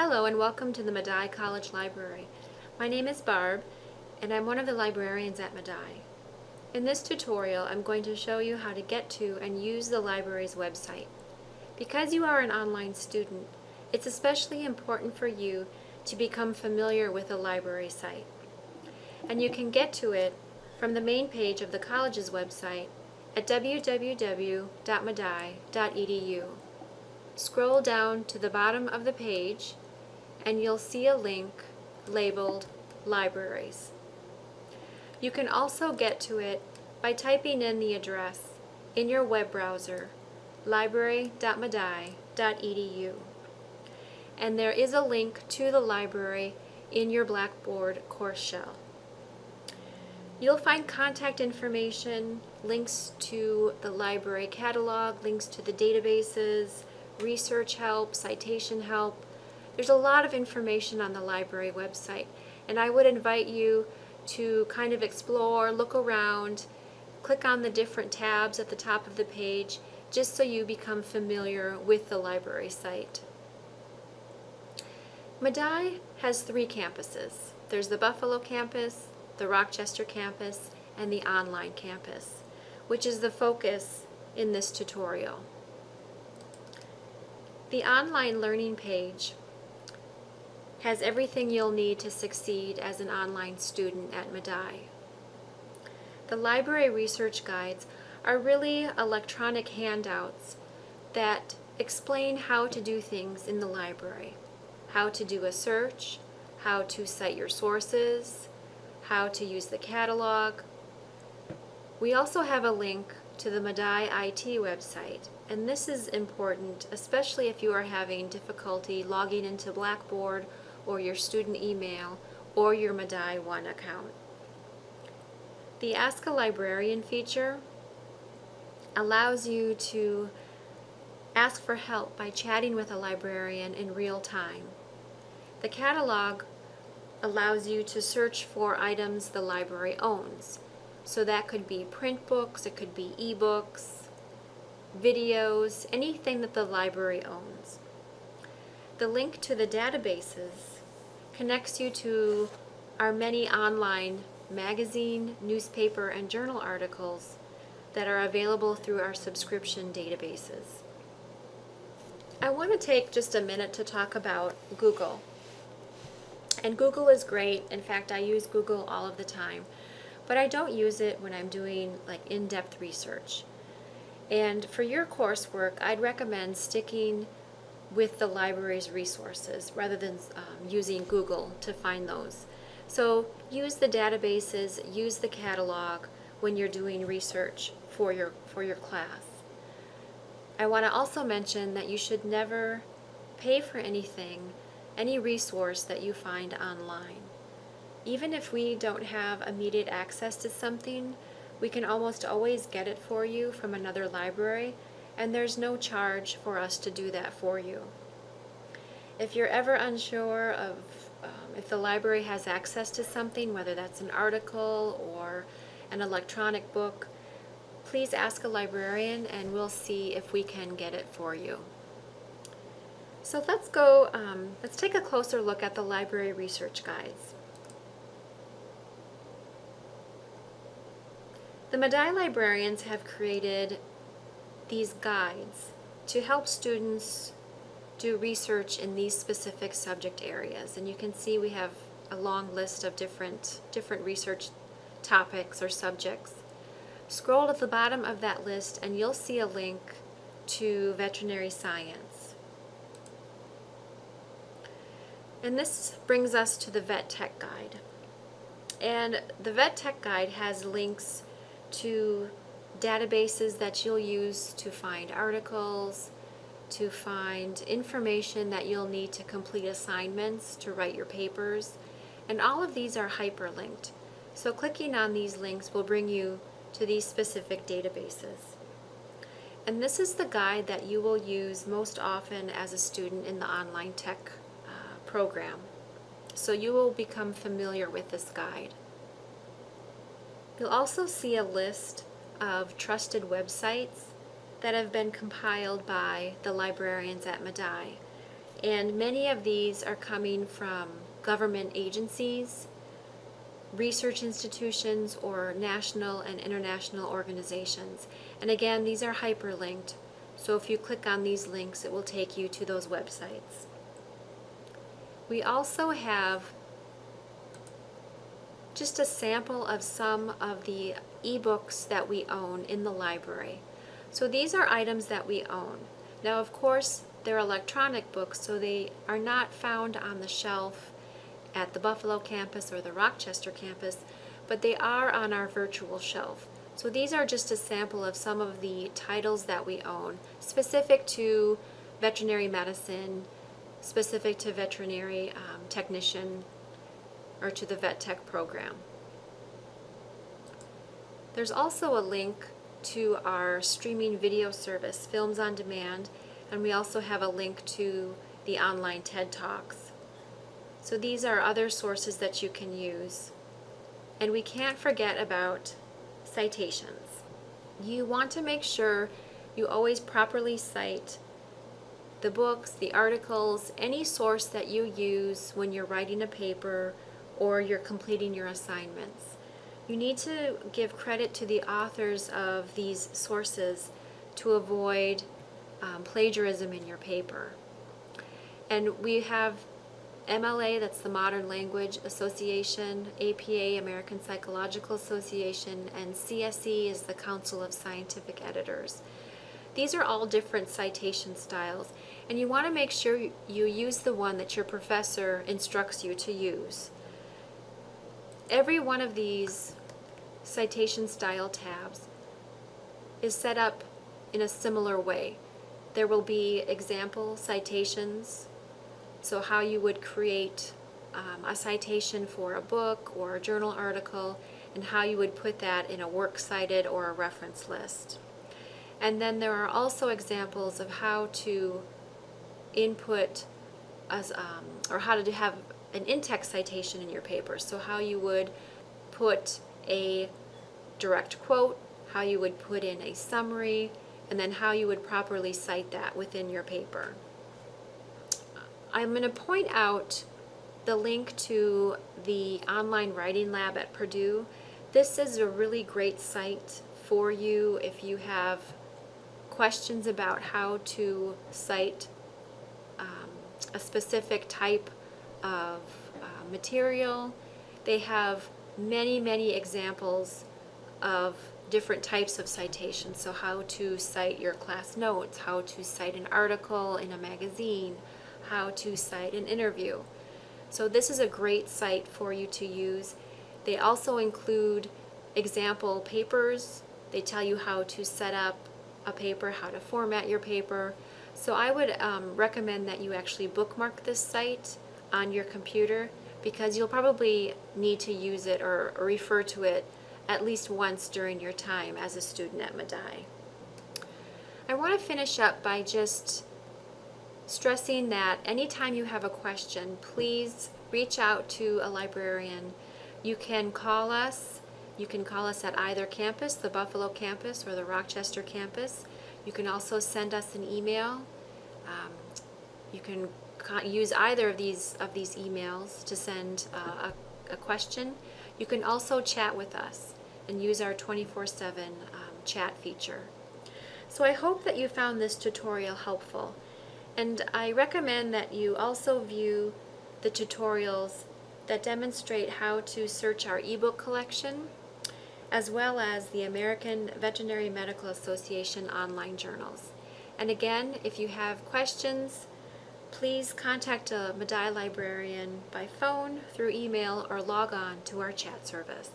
Hello and welcome to the Medaille College Library. My name is Barb and I'm one of the librarians at Medaille. In this tutorial I'm going to show you how to get to and use the library's website. Because you are an online student, it's especially important for you to become familiar with the library site. And you can get to it from the main page of the college's website at www.medaille.edu. Scroll down to the bottom of the page and you'll see a link labeled Libraries. You can also get to it by typing in the address in your web browser, library.medaille.edu. And there is a link to the library in your Blackboard course shell. You'll find contact information, links to the library catalog, links to the databases, research help, citation help. There's a lot of information on the library website, and I would invite you to kind of explore, look around, click on the different tabs at the top of the page, just so you become familiar with the library site. Medaille has 3 campuses. There's the Buffalo campus, the Rochester campus, and the online campus, which is the focus in this tutorial. The online learning page has everything you'll need to succeed as an online student at Medaille. The library research guides are really electronic handouts that explain how to do things in the library, how to do a search, how to cite your sources, how to use the catalog. We also have a link to the Medaille IT website, and this is important, especially if you are having difficulty logging into Blackboard or your student email or your Medaille One account. The Ask a Librarian feature allows you to ask for help by chatting with a librarian in real time. The catalog allows you to search for items the library owns. So that could be print books, it could be ebooks, videos, anything that the library owns. The link to the databases connects you to our many online magazine, newspaper, and journal articles that are available through our subscription databases. I want to take just a minute to talk about Google. And Google is great. In fact, I use Google all of the time. But I don't use it when I'm doing like in-depth research. And for your coursework, I'd recommend sticking with the library's resources rather than using Google to find those. So use the databases, use the catalog when you're doing research for your class. I want to also mention that you should never pay for anything, any resource that you find online. Even if we don't have immediate access to something, we can almost always get it for you from another library, and there's no charge for us to do that for you. If you're ever unsure of if the library has access to something, whether that's an article or an electronic book, please ask a librarian and we'll see if we can get it for you. So let's take a closer look at the library research guides. The Medaille librarians have created these guides to help students do research in these specific subject areas. And you can see we have a long list of different research topics or subjects. Scroll to the bottom of that list and you'll see a link to veterinary science. And this brings us to the Vet Tech Guide. And the Vet Tech Guide has links to databases that you'll use to find articles, to find information that you'll need to complete assignments, to write your papers, and all of these are hyperlinked. So clicking on these links will bring you to these specific databases. And this is the guide that you will use most often as a student in the online tech program. So you will become familiar with this guide. You'll also see a list of trusted websites that have been compiled by the librarians at Medaille. And many of these are coming from government agencies, research institutions, or national and international organizations. And again, these are hyperlinked, so if you click on these links, it will take you to those websites. We also have just a sample of some of the ebooks that we own in the library. So these are items that we own. Now, of course, they're electronic books, so they are not found on the shelf at the Buffalo campus or the Rochester campus, but they are on our virtual shelf. So these are just a sample of some of the titles that we own, specific to veterinary medicine, specific to veterinary technician, or to the vet tech program. There's also a link to our streaming video service, Films on Demand, and we also have a link to the online TED Talks. So these are other sources that you can use. And we can't forget about citations. You want to make sure you always properly cite the books, the articles, any source that you use when you're writing a paper or you're completing your assignments. You need to give credit to the authors of these sources to avoid plagiarism in your paper. And we have MLA, that's the Modern Language Association, APA, American Psychological Association, and CSE is the Council of Scientific Editors. These are all different citation styles, and you want to make sure you use the one that your professor instructs you to use. Every one of these citation style tabs is set up in a similar way. There will be example citations, so how you would create a citation for a book or a journal article, and how you would put that in a works cited or a reference list. And then there are also examples of how to input or how to have an in-text citation in your paper. So how you would put a direct quote, how you would put in a summary, and then how you would properly cite that within your paper. I'm going to point out the link to the online writing lab at Purdue. This is a really great site for you if you have questions about how to cite a specific type of material. They have many, many examples of different types of citations. So how to cite your class notes, how to cite an article in a magazine, how to cite an interview. So this is a great site for you to use. They also include example papers. They tell you how to set up a paper, how to format your paper. So I would recommend that you actually bookmark this site on your computer, because you'll probably need to use it or refer to it at least once during your time as a student at Medaille. I want to finish up by just stressing that anytime you have a question, please reach out to a librarian. You can call us. You can call us at either campus, the Buffalo campus or the Rochester campus. You can also send us an email. You can use either of these emails to send a question. You can also chat with us and use our 24/7 chat feature. So I hope that you found this tutorial helpful, and I recommend that you also view the tutorials that demonstrate how to search our ebook collection, as well as the American Veterinary Medical Association online journals. And again, if you have questions, please contact a Medaille librarian by phone, through email, or log on to our chat service.